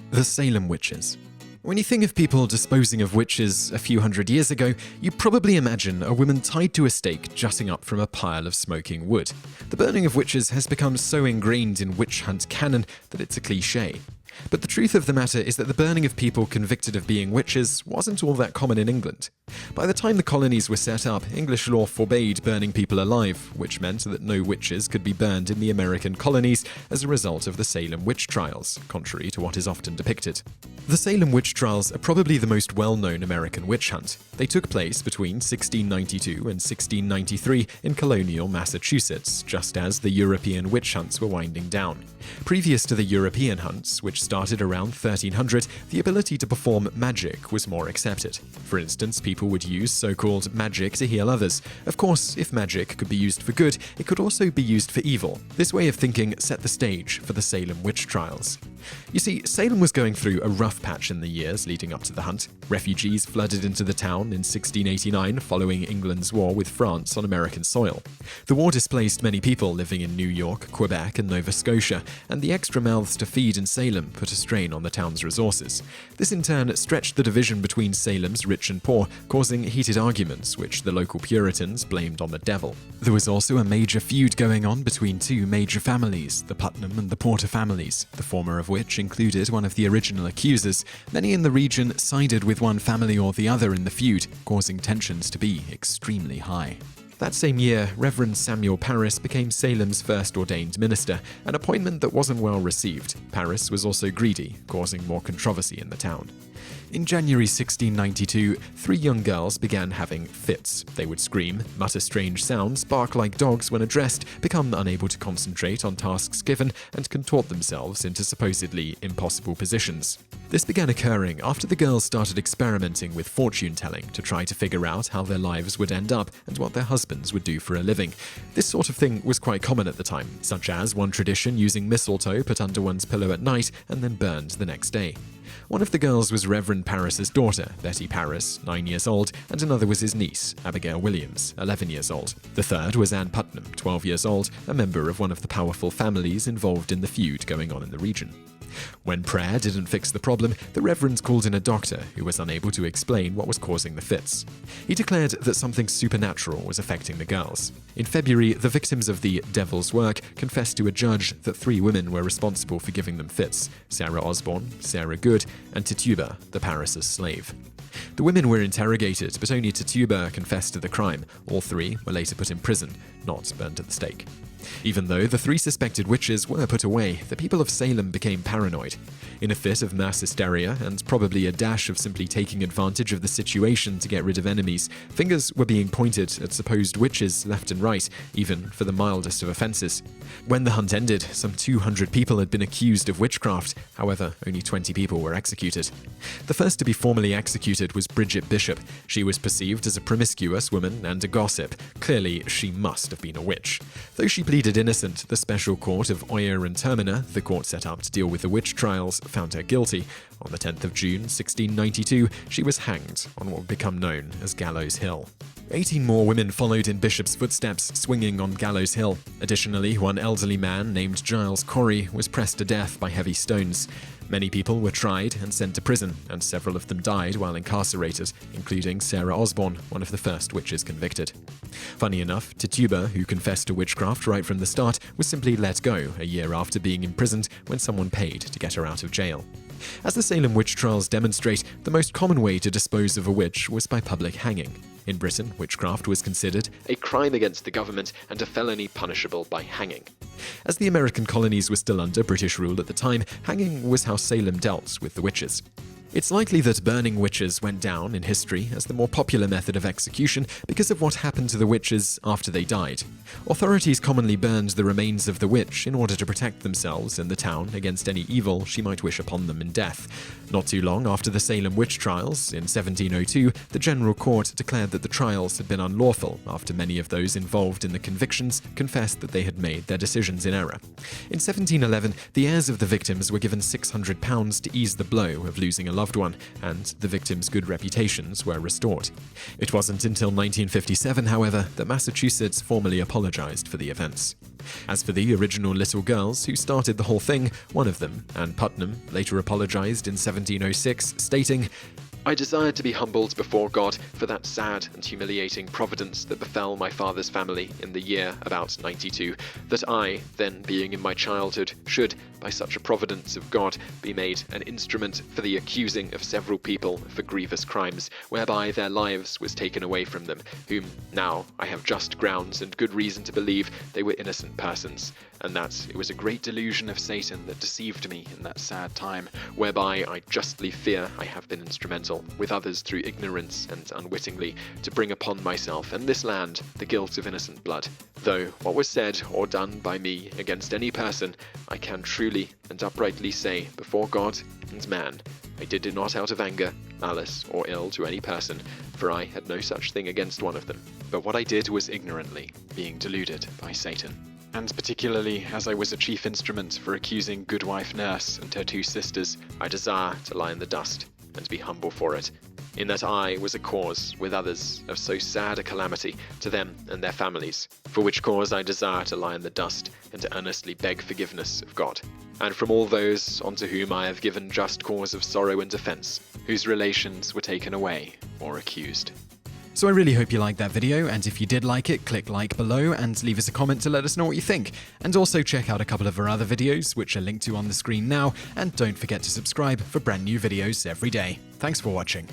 The Salem Witches. When you think of people disposing of witches a few hundred years ago, you probably imagine a woman tied to a stake jutting up from a pile of smoking wood. The burning of witches has become so ingrained in witch hunt canon that it's a cliché. But the truth of the matter is that the burning of people convicted of being witches wasn't all that common in England. By the time the colonies were set up, English law forbade burning people alive, which meant that no witches could be burned in the American colonies as a result of the Salem witch trials, contrary to what is often depicted. The Salem witch trials are probably the most well-known American witch hunt. They took place between 1692 and 1693 in colonial Massachusetts, just as the European witch hunts were winding down. Previous to the European hunts, which started around 1300, the ability to perform magic was more accepted. For instance, people would use so-called magic to heal others. Of course, if magic could be used for good, it could also be used for evil. This way of thinking set the stage for the Salem witch trials. You see, Salem was going through a rough patch in the years leading up to the hunt. Refugees flooded into the town in 1689 following England's war with France on American soil. The war displaced many people living in New York, Quebec, and Nova Scotia, and the extra mouths to feed in Salem put a strain on the town's resources. This in turn stretched the division between Salem's rich and poor, causing heated arguments which the local Puritans blamed on the devil. There was also a major feud going on between two major families, the Putnam and the Porter families, the former of which included one of the original accusers. Many in the region sided with one family or the other in the feud, causing tensions to be extremely high. That same year, Reverend Samuel Parris became Salem's first ordained minister, an appointment that wasn't well received. Parris was also greedy, causing more controversy in the town. In January 1692, 3 young girls began having fits. They would scream, mutter strange sounds, bark like dogs when addressed, become unable to concentrate on tasks given, and contort themselves into supposedly impossible positions. This began occurring after the girls started experimenting with fortune-telling to try to figure out how their lives would end up and what their husbands would do for a living. This sort of thing was quite common at the time, such as one tradition using mistletoe put under one's pillow at night and then burned the next day. One of the girls was Reverend Parris's daughter, Betty Parris, 9 years old, and another was his niece, Abigail Williams, 11 years old. The third was Anne Putnam, 12 years old, a member of one of the powerful families involved in the feud going on in the region. When prayer didn't fix the problem, the Reverend called in a doctor who was unable to explain what was causing the fits. He declared that something supernatural was affecting the girls. In February, the victims of the devil's work confessed to a judge that 3 women were responsible for giving them fits: Sarah Osborne, Sarah Good, and Tituba, the Parris' slave. The women were interrogated, but only Tituba confessed to the crime. All 3 were later put in prison, not burned at the stake. Even though the 3 suspected witches were put away, the people of Salem became paranoid. In a fit of mass hysteria, and probably a dash of simply taking advantage of the situation to get rid of enemies, fingers were being pointed at supposed witches left and right, even for the mildest of offenses. When the hunt ended, some 200 people had been accused of witchcraft. However, only 20 people were executed. The first to be formally executed was Bridget Bishop. She was perceived as a promiscuous woman and a gossip. Clearly, she must have been a witch. Though she pleaded innocent, the special court of Oyer and Terminer, the court set up to deal with the witch trials, found her guilty. On the 10th of June, 1692, she was hanged on what would become known as Gallows Hill. 18 more women followed in Bishop's footsteps, swinging on Gallows Hill. Additionally, one elderly man named Giles Corey was pressed to death by heavy stones. Many people were tried and sent to prison, and several of them died while incarcerated, including Sarah Osborne, one of the first witches convicted. Funny enough, Tituba, who confessed to witchcraft right from the start, was simply let go a year after being imprisoned when someone paid to get her out of jail. As the Salem witch trials demonstrate, the most common way to dispose of a witch was by public hanging. In Britain, witchcraft was considered a crime against the government and a felony punishable by hanging. As the American colonies were still under British rule at the time, hanging was how Salem dealt with the witches. It's likely that burning witches went down in history as the more popular method of execution because of what happened to the witches after they died. Authorities commonly burned the remains of the witch in order to protect themselves and the town against any evil she might wish upon them in death. Not too long after the Salem witch trials, in 1702, the General Court declared that the trials had been unlawful after many of those involved in the convictions confessed that they had made their decisions in error. In 1711, the heirs of the victims were given £600 to ease the blow of losing a loved one, and the victims' good reputations were restored. It wasn't until 1957, however, that Massachusetts formally apologized for the events. As for the original little girls who started the whole thing, one of them, Anne Putnam, later apologized in 1706, stating, "I desired to be humbled before God for that sad and humiliating providence that befell my father's family in the year about 92, that I, then being in my childhood, should, by such a providence of God, be made an instrument for the accusing of several people for grievous crimes, whereby their lives was taken away from them, whom now I have just grounds and good reason to believe they were innocent persons, and that it was a great delusion of Satan that deceived me in that sad time, whereby I justly fear I have been instrumental, with others through ignorance and unwittingly, to bring upon myself and this land the guilt of innocent blood. Though what was said or done by me against any person, I can truly and uprightly say before God and man, I did it not out of anger, malice, or ill to any person, for I had no such thing against one of them. But what I did was ignorantly, being deluded by Satan. And particularly as I was a chief instrument for accusing Goodwife Nurse and her 2 sisters, I desire to lie in the dust, and be humble for it, in that I was a cause, with others, of so sad a calamity to them and their families, for which cause I desire to lie in the dust, and to earnestly beg forgiveness of God, and from all those unto whom I have given just cause of sorrow and offence, whose relations were taken away or accused." So I really hope you liked that video, and if you did like it, click like below and leave us a comment to let us know what you think. And also check out a couple of our other videos, which are linked to on the screen now, and don't forget to subscribe for brand new videos every day. Thanks for watching.